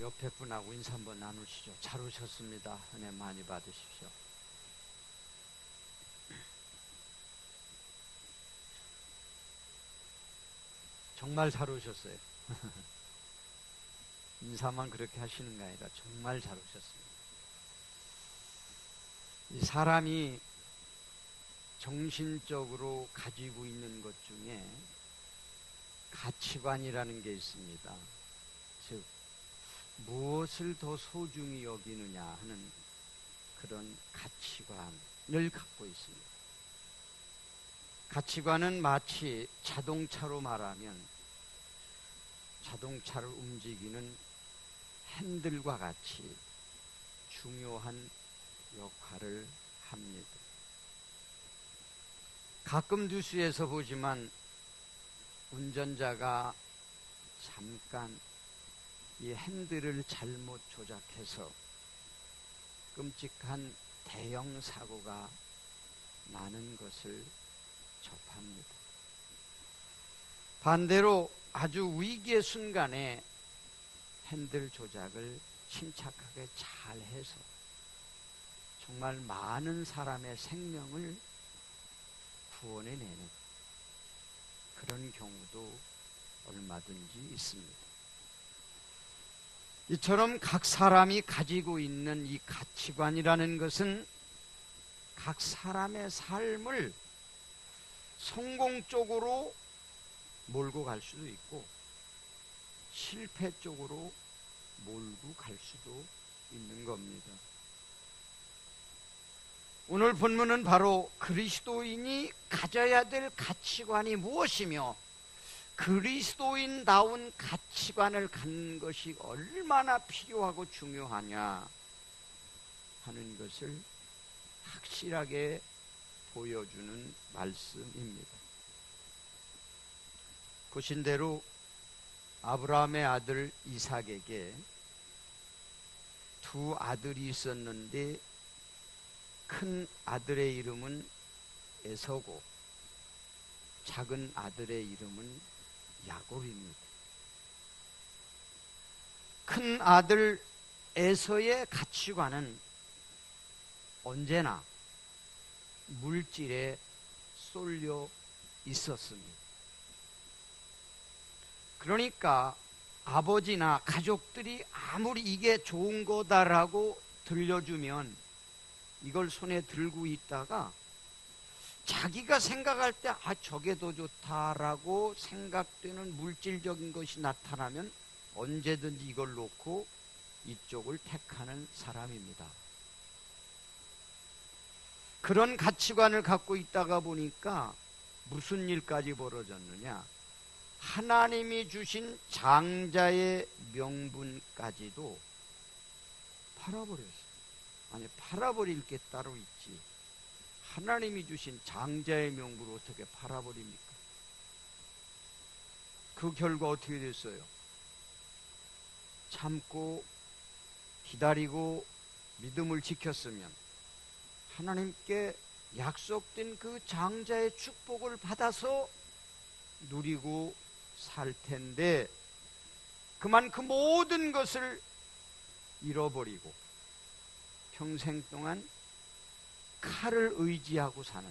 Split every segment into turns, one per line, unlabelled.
옆에 분하고 인사 한번 나누시죠. 잘 오셨습니다. 은혜 많이 받으십시오. 정말 잘 오셨어요. 인사만 그렇게 하시는 게 아니라 정말 잘 오셨습니다. 이 사람이 정신적으로 가지고 있는 것 중에 가치관이라는 게 있습니다. 즉 무엇을 더 소중히 여기느냐 하는 그런 가치관을 갖고 있습니다. 가치관은 마치 자동차로 말하면 자동차를 움직이는 핸들과 같이 중요한 역할을 합니다. 가끔 뉴스에서 보지만 운전자가 잠깐 이 핸들을 잘못 조작해서 끔찍한 대형 사고가 나는 것을 접합니다. 반대로 아주 위기의 순간에 핸들 조작을 침착하게 잘 해서 정말 많은 사람의 생명을 구원해내는 그런 경우도 얼마든지 있습니다. 이처럼 각 사람이 가지고 있는 이 가치관이라는 것은 각 사람의 삶을 성공 쪽으로 몰고 갈 수도 있고 실패 쪽으로 몰고 갈 수도 있는 겁니다. 오늘 본문은 바로 그리스도인이 가져야 될 가치관이 무엇이며 그리스도인다운 가치관을 갖는 것이 얼마나 필요하고 중요하냐 하는 것을 확실하게 보여주는 말씀입니다. 보신 대로 아브라함의 아들 이삭에게 두 아들이 있었는데 큰 아들의 이름은 에서고 작은 아들의 이름은 야곱입니다. 큰 아들 에서의 가치관은 언제나 물질에 쏠려 있었습니다. 그러니까 아버지나 가족들이 아무리 이게 좋은 거다라고 들려주면 이걸 손에 들고 있다가 자기가 생각할 때 저게 더 좋다라고 생각되는 물질적인 것이 나타나면 언제든지 이걸 놓고 이쪽을 택하는 사람입니다. 그런 가치관을 갖고 있다가 보니까 무슨 일까지 벌어졌느냐? 하나님이 주신 장자의 명분까지도 팔아버렸어요. 아니, 팔아버릴 게 따로 있지. 하나님이 주신 장자의 명분을 어떻게 팔아버립니까? 그 결과 어떻게 됐어요? 참고 기다리고 믿음을 지켰으면 하나님께 약속된 그 장자의 축복을 받아서 누리고 살 텐데 그만 그 모든 것을 잃어버리고 평생 동안 칼을 의지하고 사는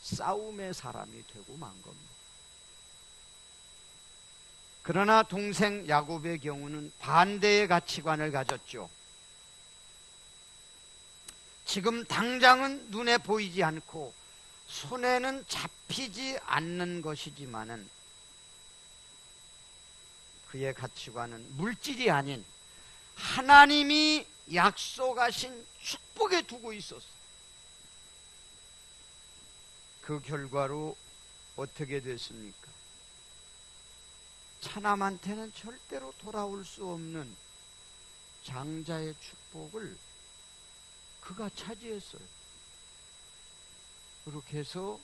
싸움의 사람이 되고 만 겁니다. 그러나 동생 야곱의 경우는 반대의 가치관을 가졌죠. 지금 당장은 눈에 보이지 않고 손에는 잡히지 않는 것이지만은 그의 가치관은 물질이 아닌 하나님이 약속하신 축복에 두고 있었어. 그 결과로 어떻게 됐습니까? 차남한테는 절대로 돌아올 수 없는 장자의 축복을 그가 차지했어요. 그렇게 해서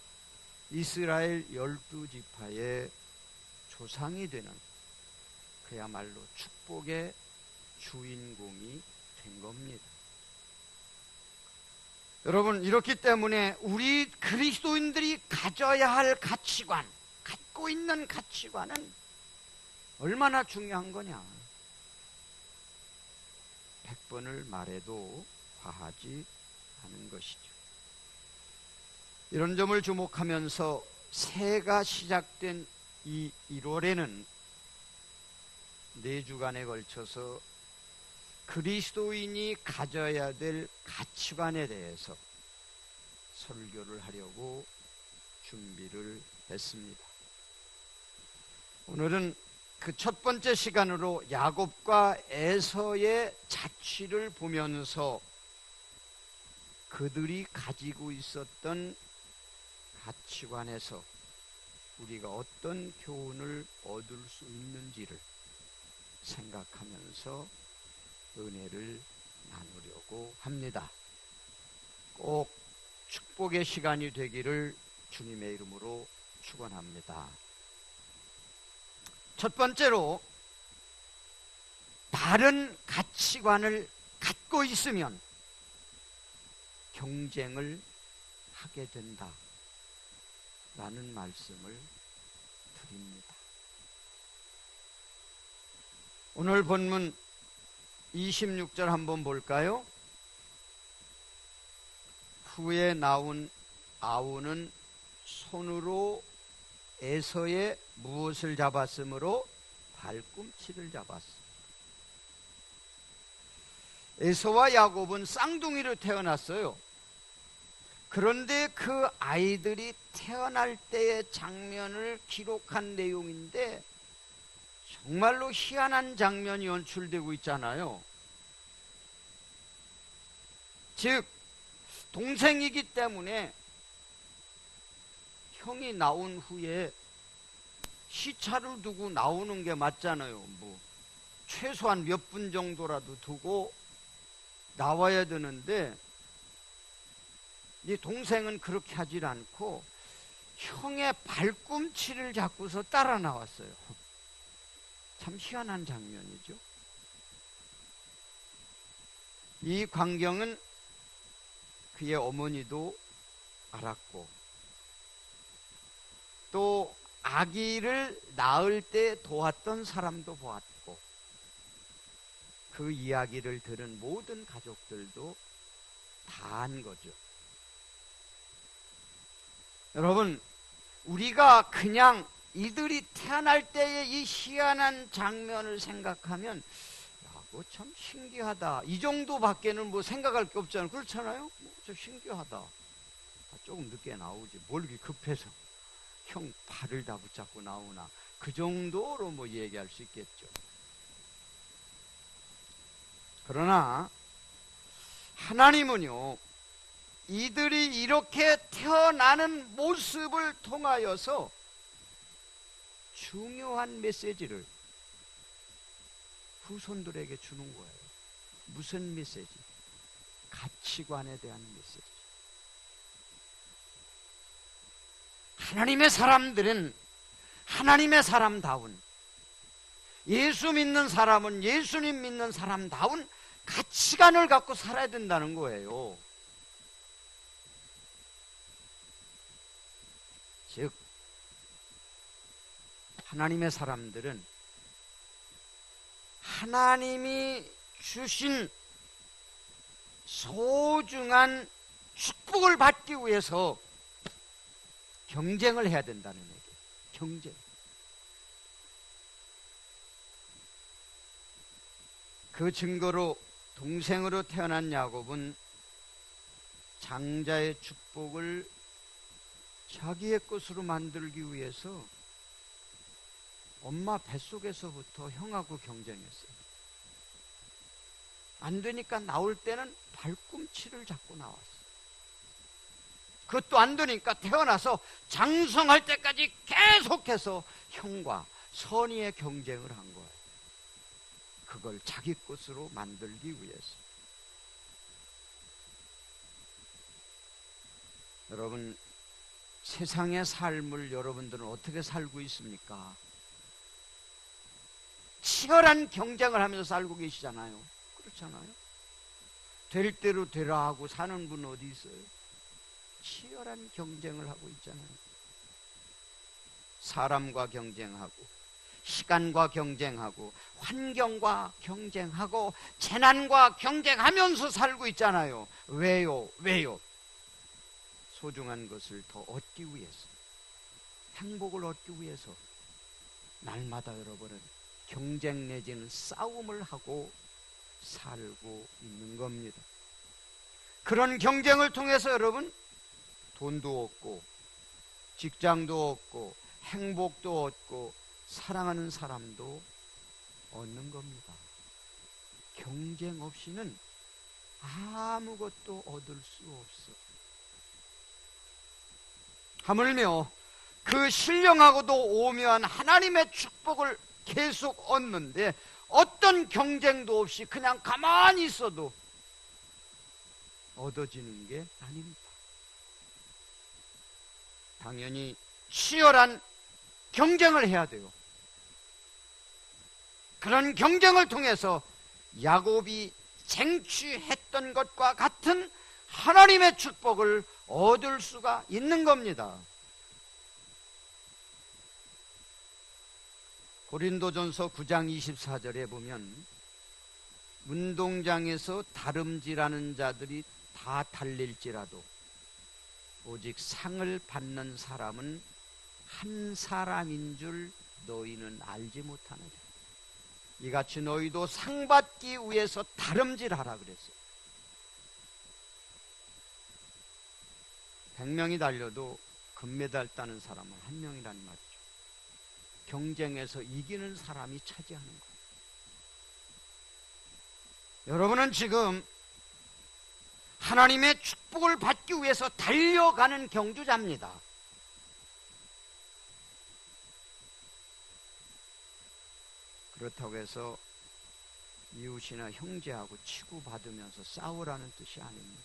이스라엘 12지파의 조상이 되는 그야말로 축복의 주인공이 된 겁니다. 여러분, 이렇기 때문에 우리 그리스도인들이 가져야 할 가치관, 갖고 있는 가치관은 얼마나 중요한 거냐? 100번을 말해도 과하지 않은 것이죠. 이런 점을 주목하면서 새해가 시작된 이 1월에는 4주간에 걸쳐서 그리스도인이 가져야 될 가치관에 대해서 설교를 하려고 준비를 했습니다. 오늘은 그 첫 번째 시간으로 야곱과 에서의 자취를 보면서 그들이 가지고 있었던 가치관에서 우리가 어떤 교훈을 얻을 수 있는지를 생각하면서 은혜를 나누려고 합니다. 꼭 축복의 시간이 되기를 주님의 이름으로 축원합니다. 첫 번째로, 다른 가치관을 갖고 있으면 경쟁을 하게 된다 라는 말씀을 드립니다. 오늘 본문 26절 한번 볼까요? 후에 나온 아우는 손으로 에서의 무엇을 잡았으므로 발꿈치를 잡았습니다. 에서와 야곱은 쌍둥이로 태어났어요. 그런데 그 아이들이 태어날 때의 장면을 기록한 내용인데 정말로 희한한 장면이 연출되고 있잖아요. 즉, 동생이기 때문에 형이 나온 후에 시차를 두고 나오는 게 맞잖아요. 최소한 몇 분 정도라도 두고 나와야 되는데 이 동생은 그렇게 하질 않고 형의 발꿈치를 잡고서 따라 나왔어요. 참 희한한 장면이죠. 이 광경은 그의 어머니도 알았고 또 아기를 낳을 때 도왔던 사람도 보았고 그 이야기를 들은 모든 가족들도 다 안 거죠. 여러분, 우리가 그냥 이들이 태어날 때의 이 희한한 장면을 생각하면 그거 참 신기하다, 이 정도밖에는 생각할 게 없잖아요. 그렇잖아요? 저 신기하다, 조금 늦게 나오지 뭘 이렇게 급해서 형 발을 다 붙잡고 나오나, 그 정도로 얘기할 수 있겠죠. 그러나 하나님은요, 이들이 이렇게 태어나는 모습을 통하여서 중요한 메시지를 후손들에게 주는 거예요. 무슨 메시지? 가치관에 대한 메시지. 하나님의 사람들은 하나님의 사람다운, 예수 믿는 사람은 예수님 믿는 사람다운 가치관을 갖고 살아야 된다는 거예요. 즉, 하나님의 사람들은 하나님이 주신 소중한 축복을 받기 위해서 경쟁을 해야 된다는 얘기예요. 경쟁. 그 증거로 동생으로 태어난 야곱은 장자의 축복을 자기의 것으로 만들기 위해서 엄마 뱃속에서부터 형하고 경쟁했어요. 안 되니까 나올 때는 발꿈치를 잡고 나왔어요. 그것도 안 되니까 태어나서 장성할 때까지 계속해서 형과 선의의 경쟁을 한 거예요. 그걸 자기 것으로 만들기 위해서. 여러분, 세상의 삶을 여러분들은 어떻게 살고 있습니까? 치열한 경쟁을 하면서 살고 계시잖아요. 그렇잖아요. 될 대로 되라 하고 사는 분 어디 있어요? 치열한 경쟁을 하고 있잖아요. 사람과 경쟁하고 시간과 경쟁하고 환경과 경쟁하고 재난과 경쟁하면서 살고 있잖아요. 왜요? 소중한 것을 더 얻기 위해서, 행복을 얻기 위해서 날마다 여러분은 경쟁 내지는 싸움을 하고 살고 있는 겁니다. 그런 경쟁을 통해서 여러분 돈도 얻고 직장도 얻고 행복도 얻고 사랑하는 사람도 얻는 겁니다. 경쟁 없이는 아무것도 얻을 수 없어. 하물며 그 신령하고도 오묘한 하나님의 축복을 계속 얻는데 어떤 경쟁도 없이 그냥 가만히 있어도 얻어지는 게 아닙니다. 당연히 치열한 경쟁을 해야 돼요. 그런 경쟁을 통해서 야곱이 쟁취했던 것과 같은 하나님의 축복을 얻을 수가 있는 겁니다. 고린도전서 9장 24절에 보면 운동장에서 다름질하는 자들이 다 달릴지라도 오직 상을 받는 사람은 한 사람인 줄 너희는 알지 못하느냐. 이같이 너희도 상 받기 위해서 다름질하라 그랬어요. 100명이 달려도 금메달 따는 사람은 한 명이라는 말이죠. 경쟁에서 이기는 사람이 차지하는 거예요. 여러분은 지금 하나님의 축복을 받기 위해서 달려가는 경주자입니다. 그렇다고 해서 이웃이나 형제하고 치고받으면서 싸우라는 뜻이 아닙니다.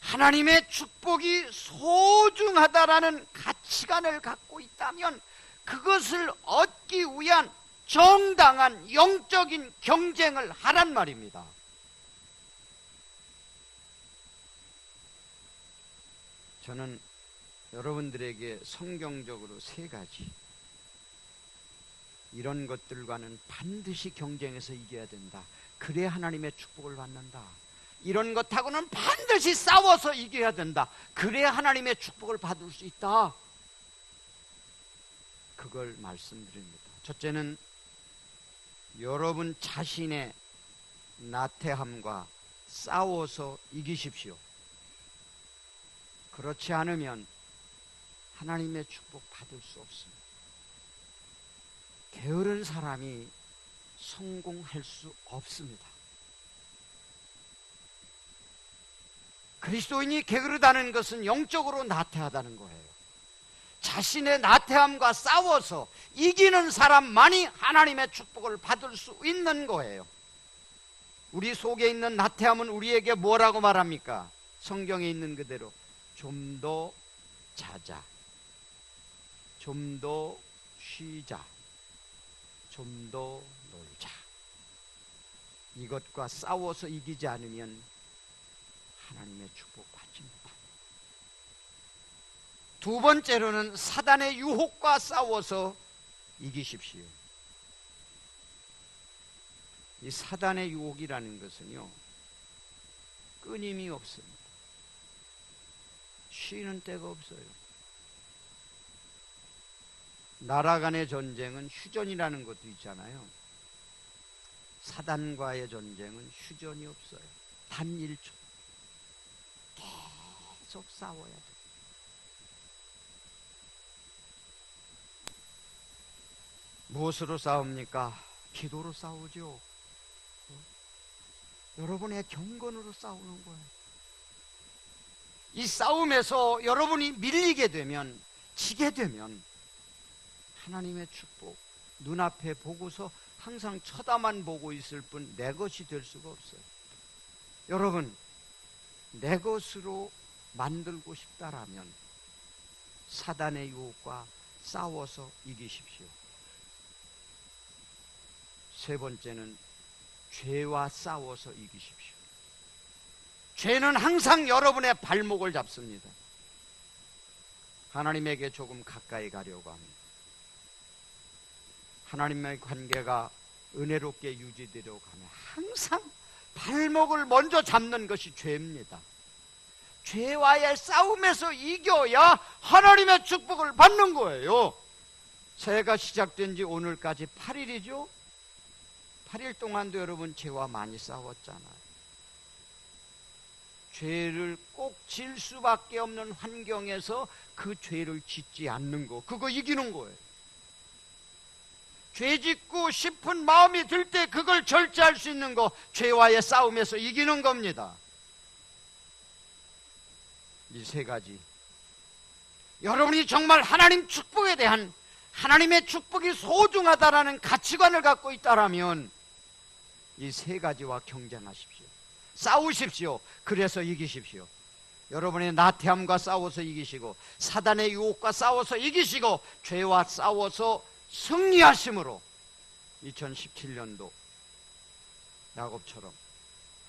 하나님의 축복이 소중하다라는 가치관을 갖고 있다면 그것을 얻기 위한 정당한 영적인 경쟁을 하란 말입니다. 저는 여러분들에게 성경적으로 3가지 이런 것들과는 반드시 경쟁해서 이겨야 된다. 그래야 하나님의 축복을 받는다. 이런 것하고는 반드시 싸워서 이겨야 된다. 그래야 하나님의 축복을 받을 수 있다. 그걸 말씀드립니다. 첫째는 여러분 자신의 나태함과 싸워서 이기십시오. 그렇지 않으면 하나님의 축복 받을 수 없습니다. 게으른 사람이 성공할 수 없습니다. 그리스도인이 게으르다는 것은 영적으로 나태하다는 거예요. 자신의 나태함과 싸워서 이기는 사람만이 하나님의 축복을 받을 수 있는 거예요. 우리 속에 있는 나태함은 우리에게 뭐라고 말합니까? 성경에 있는 그대로 좀 더 자자, 좀 더 쉬자, 좀 더 놀자. 이것과 싸워서 이기지 않으면 하나님의 축복 받지 못합니다. 두 번째로는 사단의 유혹과 싸워서 이기십시오. 이 사단의 유혹이라는 것은요, 끊임이 없습니다. 쉬는 때가 없어요. 나라 간의 전쟁은 휴전이라는 것도 있잖아요. 사단과의 전쟁은 휴전이 없어요. 단 1초. 계속 싸워야 돼요. 무엇으로 싸웁니까? 기도로 싸우죠. 여러분의 경건으로 싸우는 거예요. 이 싸움에서 여러분이 밀리게 되면, 지게 되면 하나님의 축복 눈앞에 보고서 항상 쳐다만 보고 있을 뿐 내 것이 될 수가 없어요. 여러분, 내 것으로 만들고 싶다라면 사단의 유혹과 싸워서 이기십시오. 세 번째는 죄와 싸워서 이기십시오. 죄는 항상 여러분의 발목을 잡습니다. 하나님에게 조금 가까이 가려고 합니다. 하나님의 관계가 은혜롭게 유지되려고 하면 항상 발목을 먼저 잡는 것이 죄입니다. 죄와의 싸움에서 이겨야 하나님의 축복을 받는 거예요. 새해가 시작된 지 오늘까지 8일이죠. 8일 동안도 여러분 죄와 많이 싸웠잖아요. 죄를 꼭 질 수밖에 없는 환경에서 그 죄를 짓지 않는 거, 그거 이기는 거예요. 죄 짓고 싶은 마음이 들 때 그걸 절제할 수 있는 거, 죄와의 싸움에서 이기는 겁니다. 이 세 가지, 여러분이 정말 하나님 축복에 대한, 하나님의 축복이 소중하다라는 가치관을 갖고 있다라면 이 세 가지와 경쟁하십시오. 싸우십시오. 그래서 이기십시오. 여러분의 나태함과 싸워서 이기시고, 사단의 유혹과 싸워서 이기시고, 죄와 싸워서 승리하심으로 2017년도 야곱처럼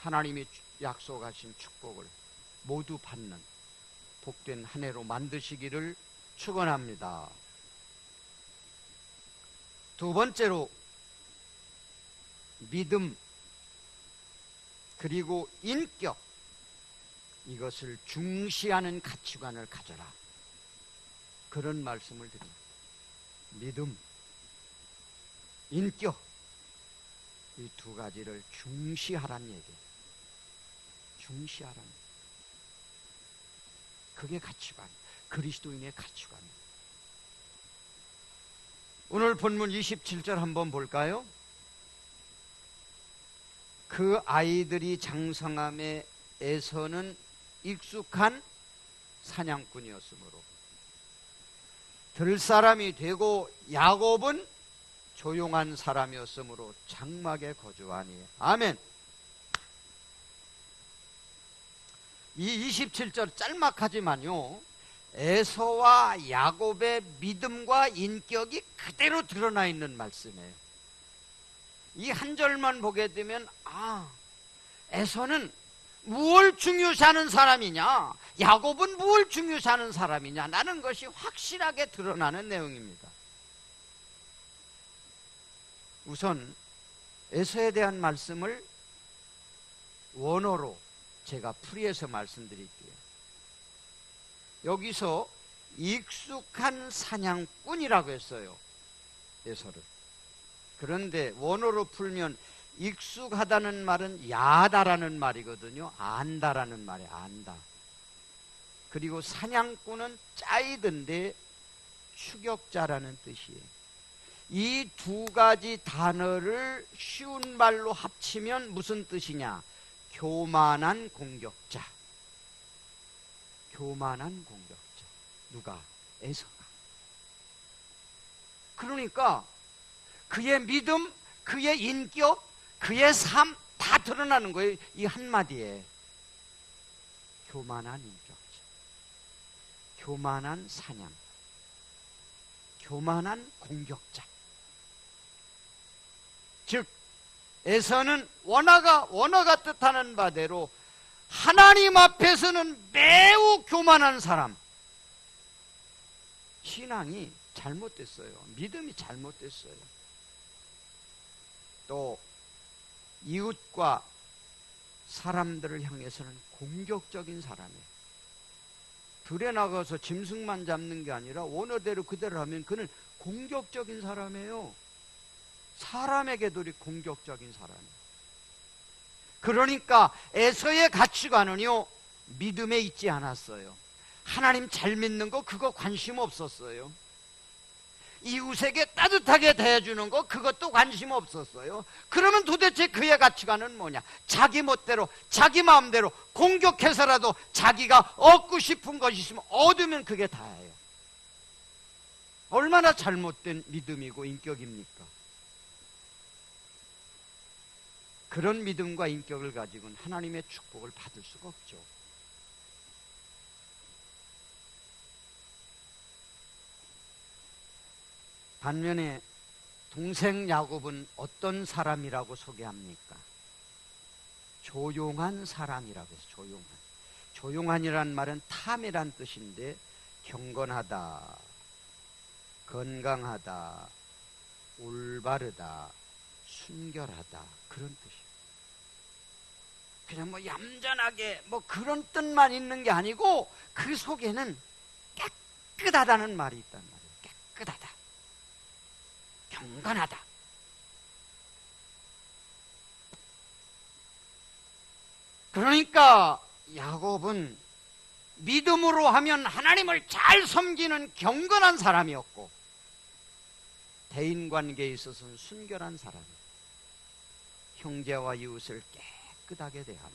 하나님이 약속하신 축복을 모두 받는 복된 한 해로 만드시기를 축원합니다. 두 번째로, 믿음 그리고 인격, 이것을 중시하는 가치관을 가져라, 그런 말씀을 드립니다. 믿음, 인격, 이 두 가지를 중시하란 얘기예요. 중시하란 얘기예요. 그게 가치관, 그리스도인의 가치관이에요. 오늘 본문 27절 한번 볼까요? 그 아이들이 장성함에 에서는 익숙한 사냥꾼이었으므로 들사람이 되고, 야곱은 조용한 사람이었으므로 장막에 거주하니. 아멘. 이 27절 짤막하지만요, 에서와 야곱의 믿음과 인격이 그대로 드러나 있는 말씀이에요. 이 한 절만 보게 되면, 에서는 무엇을 중요시하는 사람이냐, 야곱은 무엇을 중요시하는 사람이냐 라는 것이 확실하게 드러나는 내용입니다. 우선 에서에 대한 말씀을 원어로 제가 풀이해서 말씀드릴게요. 여기서 익숙한 사냥꾼이라고 했어요, 에서를. 그런데 원어로 풀면 익숙하다는 말은 야다라는 말이거든요. 안다라는 말이에요. 안다. 그리고 사냥꾼은 짜이든데 추격자라는 뜻이에요. 이 두 가지 단어를 쉬운 말로 합치면 무슨 뜻이냐? 교만한 공격자. 교만한 공격자. 누가? 에서가. 그러니까 그의 믿음, 그의 인격, 그의 삶 다 드러나는 거예요, 이 한마디에. 교만한 인격자, 교만한 사냥, 교만한 공격자. 즉 에서는 원어가 뜻하는 바대로 하나님 앞에서는 매우 교만한 사람. 신앙이 잘못됐어요. 믿음이 잘못됐어요. 또 이웃과 사람들을 향해서는 공격적인 사람이에요. 들에 나가서 짐승만 잡는 게 아니라 원어대로 그대로 하면 그는 공격적인 사람이에요. 사람에게도 공격적인 사람이에요. 그러니까 에서의 가치관은요, 믿음에 있지 않았어요. 하나님 잘 믿는 거 그거 관심 없었어요. 이웃에게 따뜻하게 대해주는 거 그것도 관심 없었어요. 그러면 도대체 그의 가치관은 뭐냐? 자기 멋대로, 자기 마음대로 공격해서라도 자기가 얻고 싶은 것이 있으면 얻으면 그게 다예요. 얼마나 잘못된 믿음이고 인격입니까? 그런 믿음과 인격을 가지고는 하나님의 축복을 받을 수가 없죠. 반면에 동생 야곱은 어떤 사람이라고 소개합니까? 조용한 사람이라고 해서 조용한. 조용한이란 말은 탐이란 뜻인데, 경건하다, 건강하다, 올바르다, 순결하다, 그런 뜻이에요. 그냥 뭐 얌전하게 뭐 그런 뜻만 있는 게 아니고 그 속에는 깨끗하다는 말이 있단 말이에요. 깨끗하다, 경건하다. 그러니까 야곱은 믿음으로 하면 하나님을 잘 섬기는 경건한 사람이었고, 대인관계에 있어서는 순결한 사람이에요. 형제와 이웃을 깨끗하게 대하는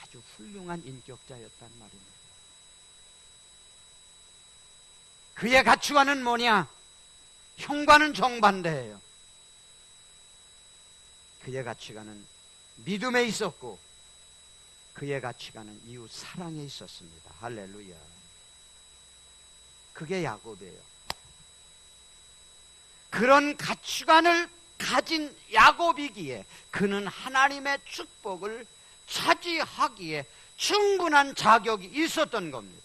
아주 훌륭한 인격자였단 말입니다. 그의 가치관은 뭐냐? 형과는 정반대예요. 그의 가치관은 믿음에 있었고, 그의 가치관은 이웃 사랑에 있었습니다. 할렐루야. 그게 야곱이에요. 그런 가치관을 가진 야곱이기에 그는 하나님의 축복을 차지하기에 충분한 자격이 있었던 겁니다.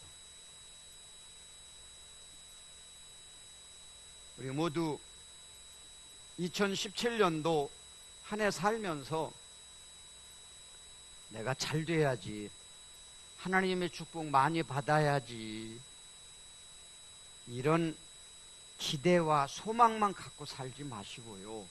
우리 모두 2017년도 한 해 살면서 내가 잘 돼야지, 하나님의 축복 많이 받아야지, 이런 기대와 소망만 갖고 살지 마시고요,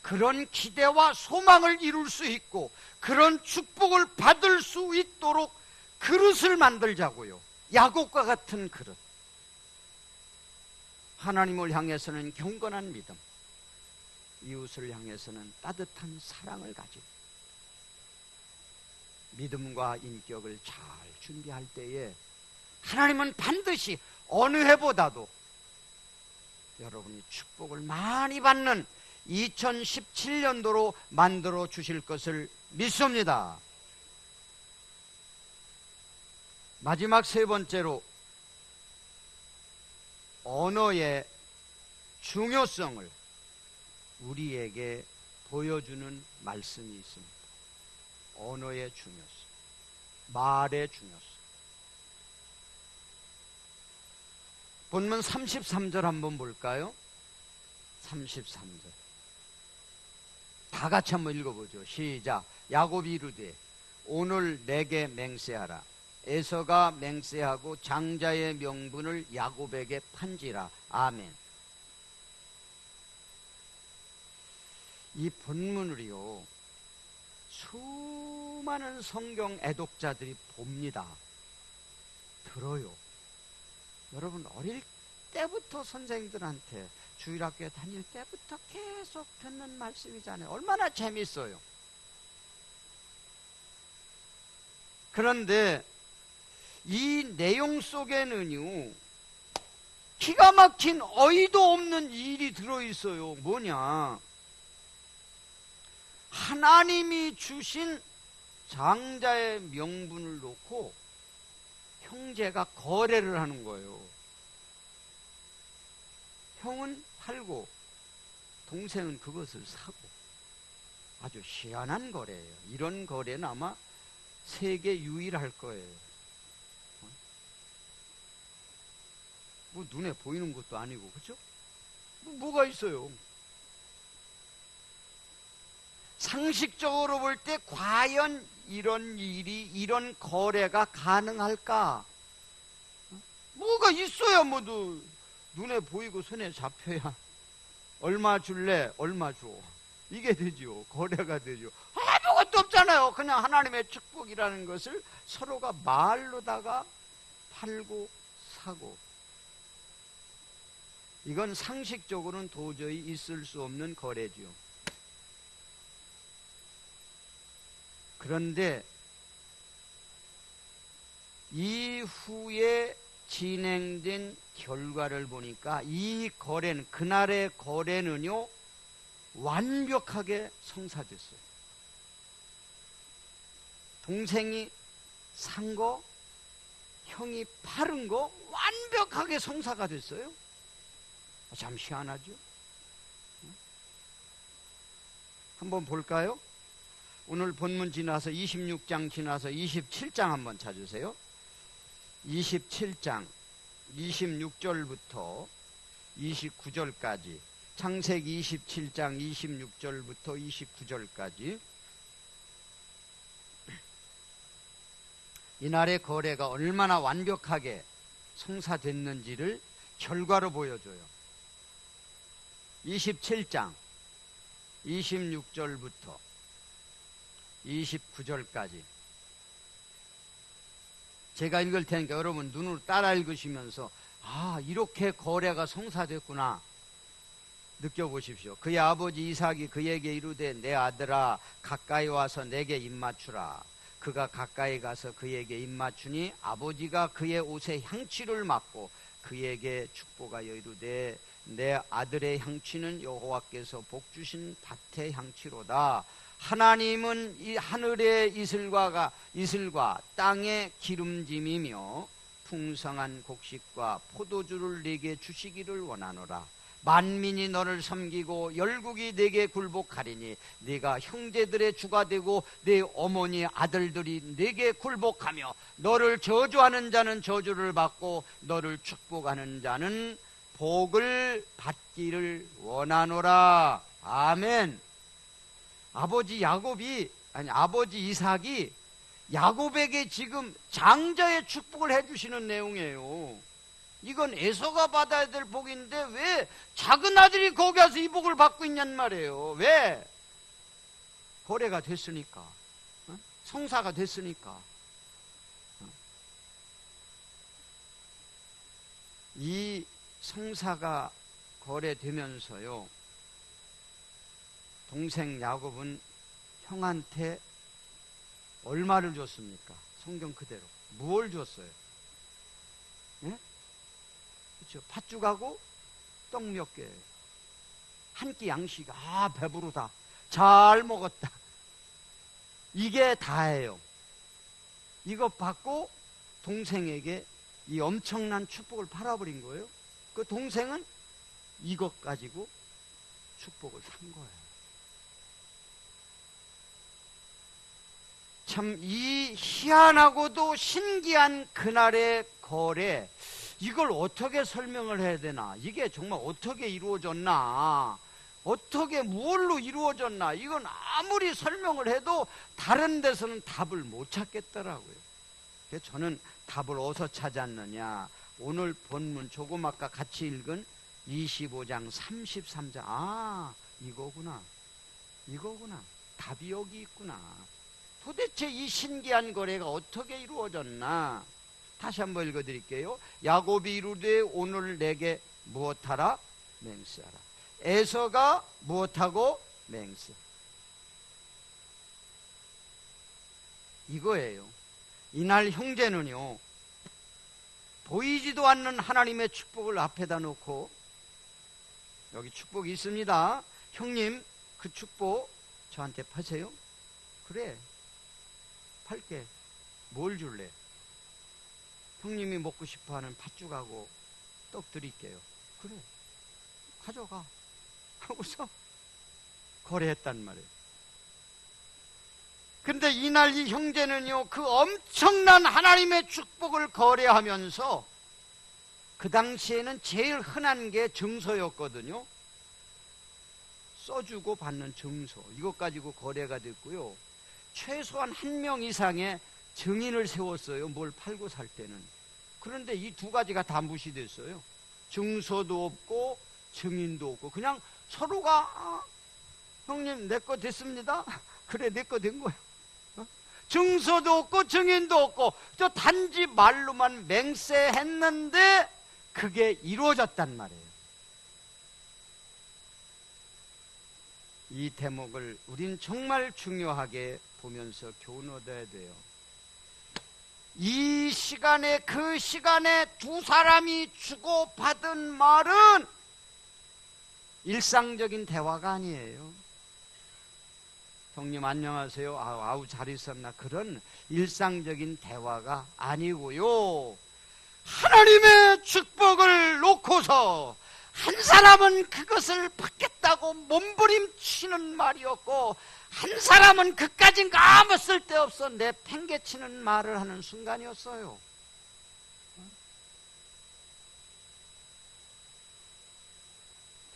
그런 기대와 소망을 이룰 수 있고 그런 축복을 받을 수 있도록 그릇을 만들자고요. 야곱과 같은 그릇. 하나님을 향해서는 경건한 믿음, 이웃을 향해서는 따뜻한 사랑을 가진 믿음과 인격을 잘 준비할 때에 하나님은 반드시 어느 해보다도 여러분이 축복을 많이 받는 2017년도로 만들어 주실 것을 믿습니다. 마지막 세 번째로 언어의 중요성을 우리에게 보여주는 말씀이 있습니다. 언어의 중요성, 말의 중요성. 본문 33절 한번 볼까요? 33절 다 같이 한번 읽어보죠. 시작. 야곱이 이르되 오늘 내게 맹세하라. 에서가 맹세하고 장자의 명분을 야곱에게 판지라. 아멘. 이 본문을요, 수많은 성경 애독자들이 봅니다. 들어요. 여러분 어릴 때부터 선생님들한테 주일학교에 다닐 때부터 계속 듣는 말씀이잖아요. 얼마나 재밌어요. 그런데 이 내용 속에는요, 기가 막힌 어이도 없는 일이 들어있어요. 뭐냐? 하나님이 주신 장자의 명분을 놓고 형제가 거래를 하는 거예요. 형은 팔고 동생은 그것을 사고. 아주 희한한 거래예요. 이런 거래는 아마 세계 유일할 거예요. 뭐 눈에 보이는 것도 아니고, 그렇죠? 뭐가 있어요? 상식적으로 볼 때 과연 이런 일이, 이런 거래가 가능할까? 뭐가 있어야 모두 눈에 보이고 손에 잡혀야 얼마 줄래? 얼마 줘. 이게 되죠. 거래가 되죠. 아무것도 없잖아요. 그냥 하나님의 축복이라는 것을 서로가 말로다가 팔고 사고. 이건 상식적으로는 도저히 있을 수 없는 거래죠. 그런데 이후에 진행된 결과를 보니까 이 거래는, 그날의 거래는요, 완벽하게 성사됐어요. 동생이 산 거, 형이 팔은 거 완벽하게 성사가 됐어요. 참 희한하죠? 한번 볼까요? 오늘 본문 지나서 26장 지나서 27장 한번 찾으세요. 27장 26절부터 29절까지, 창세기 27장 26절부터 29절까지 이날의 거래가 얼마나 완벽하게 성사됐는지를 결과로 보여줘요. 27장 26절부터 29절까지 제가 읽을 테니까 여러분 눈으로 따라 읽으시면서 이렇게 거래가 성사됐구나 느껴보십시오. 그의 아버지 이삭이 그에게 이르되 내 아들아 가까이 와서 내게 입맞추라. 그가 가까이 가서 그에게 입맞추니 아버지가 그의 옷에 향취를 맡고 그에게 축복하여 이르되 내 아들의 향취는 여호와께서 복주신 밭의 향취로다. 하나님은 이 하늘의 이슬과 땅의 기름짐이며 풍성한 곡식과 포도주를 네게 주시기를 원하노라. 만민이 너를 섬기고 열국이 네게 굴복하리니 네가 형제들의 주가 되고 네 어머니 아들들이 네게 굴복하며 너를 저주하는 자는 저주를 받고 너를 축복하는 자는 복을 받기를 원하노라. 아멘. 아버지 이삭이 야곱에게 지금 장자의 축복을 해주시는 내용이에요. 이건 에서가 받아야 될 복인데 왜 작은 아들이 거기 가서 이 복을 받고 있냔 말이에요. 왜? 거래가 됐으니까, 성사가 됐으니까. 이 성사가 거래되면서요, 동생 야곱은 형한테 얼마를 줬습니까? 성경 그대로 무엇을 줬어요? 예? 그렇죠. 팥죽하고 떡 몇 개, 한 끼 양식. 배부르다, 잘 먹었다, 이게 다예요. 이거 받고 동생에게 이 엄청난 축복을 팔아버린 거예요. 그 동생은 이것 가지고 축복을 산 거예요. 참 이 희한하고도 신기한 그날의 거래, 이걸 어떻게 설명을 해야 되나? 이게 정말 어떻게 이루어졌나? 어떻게 무엇로 이루어졌나? 이건 아무리 설명을 해도 다른 데서는 답을 못 찾겠더라고요. 그래서 저는 답을 어디서 찾았느냐? 오늘 본문 조금 아까 같이 읽은 25장 33장. 이거구나. 답이 여기 있구나. 도대체 이 신기한 거래가 어떻게 이루어졌나? 다시 한번 읽어드릴게요. 야곱이 이르되 오늘 내게 무엇하라? 맹세하라. 에서가 무엇하고? 맹세. 이거예요. 이날 형제는요, 보이지도 않는 하나님의 축복을 앞에다 놓고, 여기 축복이 있습니다, 형님 그 축복 저한테 파세요? 그래, 팔게. 뭘 줄래? 형님이 먹고 싶어하는 팥죽하고 떡 드릴게요. 그래, 가져가 하고서 거래했단 말이에요. 근데 이날 이 형제는요, 그 엄청난 하나님의 축복을 거래하면서, 그 당시에는 제일 흔한 게 증서였거든요. 써주고 받는 증서, 이것 가지고 거래가 됐고요, 최소한 한 명 이상의 증인을 세웠어요, 뭘 팔고 살 때는. 그런데 이 두 가지가 다 무시됐어요. 증서도 없고 증인도 없고, 그냥 서로가 형님 내 거 됐습니다. 그래, 내 거 된 거예요. 증서도 없고 증인도 없고, 저 단지 말로만 맹세했는데 그게 이루어졌단 말이에요. 이 대목을 우린 정말 중요하게 보면서 교훈 얻어야 돼요. 이 시간에, 그 시간에 두 사람이 주고받은 말은 일상적인 대화가 아니에요. 형님 안녕하세요, 아우 잘 있었나, 그런 일상적인 대화가 아니고요, 하나님의 축복을 놓고서 한 사람은 그것을 받겠다고 몸부림치는 말이었고, 한 사람은 그까진 아무 쓸데없어 내팽개치는 말을 하는 순간이었어요.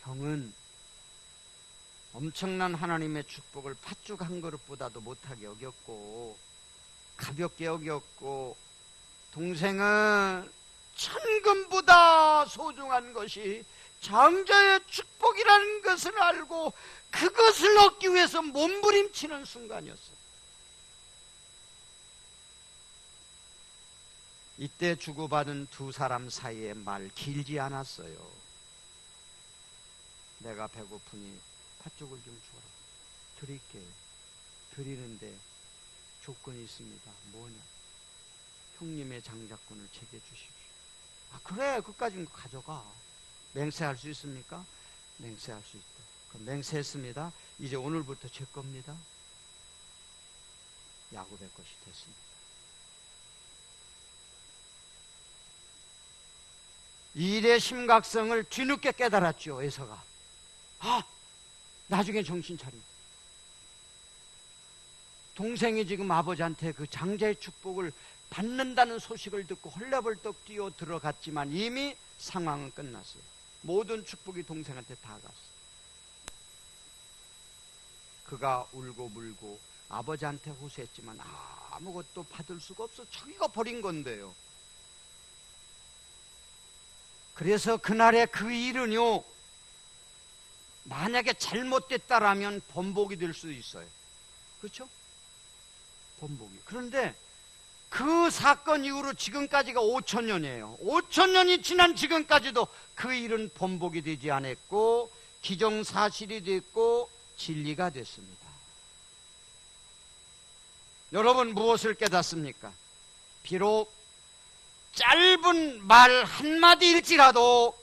형은 엄청난 하나님의 축복을 팥죽 한 그릇보다도 못하게 여겼고 가볍게 여겼고, 동생은 천금보다 소중한 것이 장자의 축복이라는 것을 알고 그것을 얻기 위해서 몸부림치는 순간이었어요. 이때 주고받은 두 사람 사이의 말 길지 않았어요. 내가 배고프니 팥죽을 좀 주라. 드릴게요. 드리는데 조건이 있습니다. 뭐냐? 형님의 장자권을 제게 주십시오. 아, 그래, 그까지는 가져가. 맹세할 수 있습니까? 맹세할 수 있다. 그럼 맹세했습니다. 이제 오늘부터 제 겁니다. 야곱의 것이 됐습니다. 이 일의 심각성을 뒤늦게 깨달았죠, 에서가. 아, 나중에 정신 차리고. 동생이 지금 아버지한테 그 장자의 축복을 받는다는 소식을 듣고 헐레벌떡 뛰어 들어갔지만 이미 상황은 끝났어요. 모든 축복이 동생한테 다 갔어요. 그가 울고 물고 아버지한테 호소했지만 아무것도 받을 수가 없어. 자기가 버린 건데요. 그래서 그날의 그 일은요, 만약에 잘못됐다라면 번복이 될 수 있어요. 그렇죠? 번복이. 그런데 그 사건 이후로 지금까지가 5,000년이에요. 5,000년이 지난 지금까지도 그 일은 번복이 되지 않았고 기정사실이 됐고 진리가 됐습니다. 여러분, 무엇을 깨닫습니까? 비록 짧은 말 한마디일지라도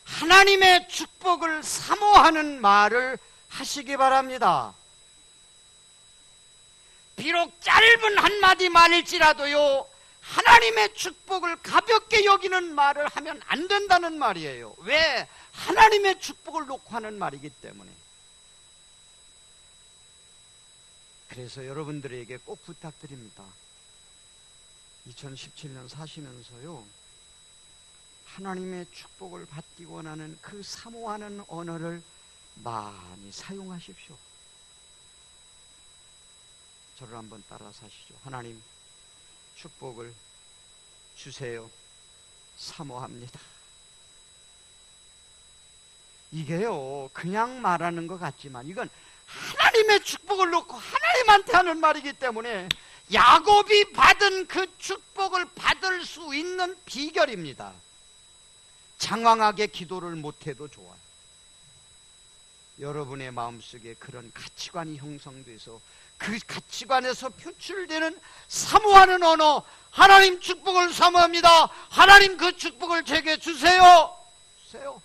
하나님의 축복을 사모하는 말을 하시기 바랍니다. 비록 짧은 한마디 말일지라도요, 하나님의 축복을 가볍게 여기는 말을 하면 안 된다는 말이에요. 왜? 하나님의 축복을 놓고 하는 말이기 때문에. 그래서 여러분들에게 꼭 부탁드립니다. 2017년 사시면서요, 하나님의 축복을 받기 원하는 그 사모하는 언어를 많이 사용하십시오. 저를 한번 따라 사시죠. 하나님, 축복을 주세요. 사모합니다. 이게요, 그냥 말하는 것 같지만 이건 하나님의 축복을 놓고 하나님한테 하는 말이기 때문에 야곱이 받은 그 축복을 받을 수 있는 비결입니다. 장황하게 기도를 못해도 좋아요. 여러분의 마음속에 그런 가치관이 형성돼서 그 가치관에서 표출되는 사모하는 언어, 하나님 축복을 사모합니다. 하나님 그 축복을 제게 주세요. 주세요.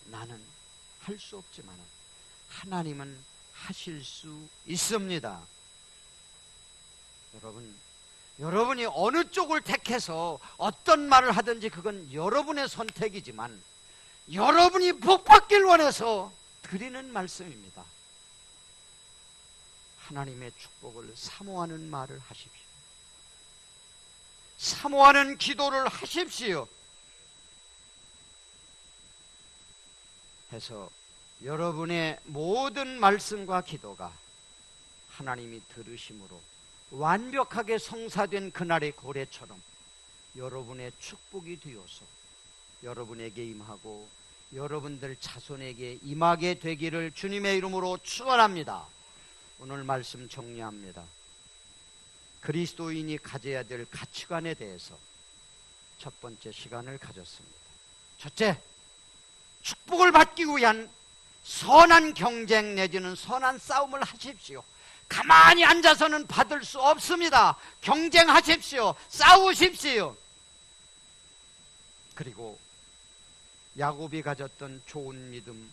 나는 할 수 없지만 하나님은 하실 수 있습니다. 여러분이 어느 쪽을 택해서 어떤 말을 하든지 그건 여러분의 선택이지만 여러분이 복받길 원해서 드리는 말씀입니다. 하나님의 축복을 사모하는 말을 하십시오. 사모하는 기도를 하십시오. 해서 여러분의 모든 말씀과 기도가 하나님이 들으심으로 완벽하게 성사된 그날의 고래처럼 여러분의 축복이 되어서 여러분에게 임하고 여러분들 자손에게 임하게 되기를 주님의 이름으로 축원합니다. 오늘 말씀 정리합니다. 그리스도인이 가져야 될 가치관에 대해서 첫 번째 시간을 가졌습니다. 첫째, 축복을 받기 위한 선한 경쟁 내지는 선한 싸움을 하십시오. 가만히 앉아서는 받을 수 없습니다. 경쟁하십시오. 싸우십시오. 그리고 야곱이 가졌던 좋은 믿음,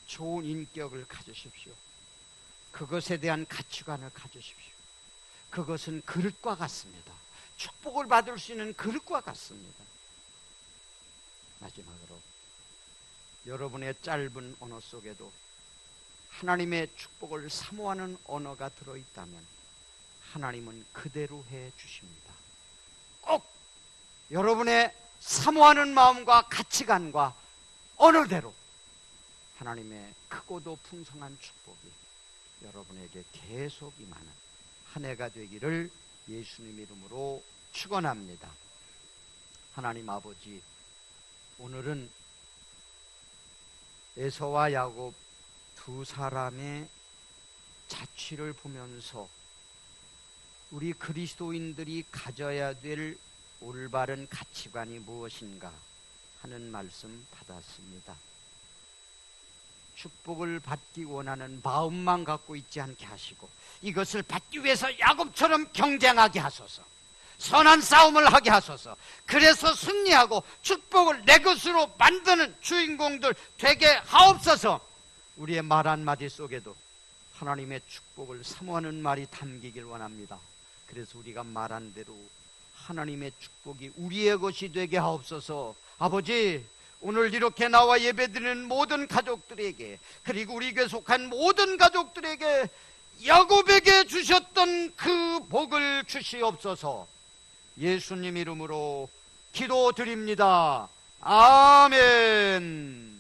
좋은 인격을 가지십시오. 그것에 대한 가치관을 가지십시오. 그것은 그릇과 같습니다. 축복을 받을 수 있는 그릇과 같습니다. 마지막으로 여러분의 짧은 언어 속에도 하나님의 축복을 사모하는 언어가 들어있다면 하나님은 그대로 해 주십니다. 꼭 여러분의 사모하는 마음과 가치관과 언어대로 하나님의 크고도 풍성한 축복이 여러분에게 계속 임하는 한 해가 되기를 예수님 이름으로 축원합니다. 하나님 아버지, 오늘은 에서와 야곱 두 사람의 자취를 보면서 우리 그리스도인들이 가져야 될 올바른 가치관이 무엇인가 하는 말씀 받았습니다. 축복을 받기 원하는 마음만 갖고 있지 않게 하시고 이것을 받기 위해서 야곱처럼 경쟁하게 하소서. 선한 싸움을 하게 하소서. 그래서 승리하고 축복을 내 것으로 만드는 주인공들 되게 하옵소서. 우리의 말 한마디 속에도 하나님의 축복을 사모하는 말이 담기길 원합니다. 그래서 우리가 말한 대로 하나님의 축복이 우리의 것이 되게 하옵소서. 아버지, 오늘 이렇게 나와 예배드리는 모든 가족들에게, 그리고 우리 교회 속한 모든 가족들에게 야곱에게 주셨던 그 복을 주시옵소서. 예수님 이름으로 기도드립니다. 아멘.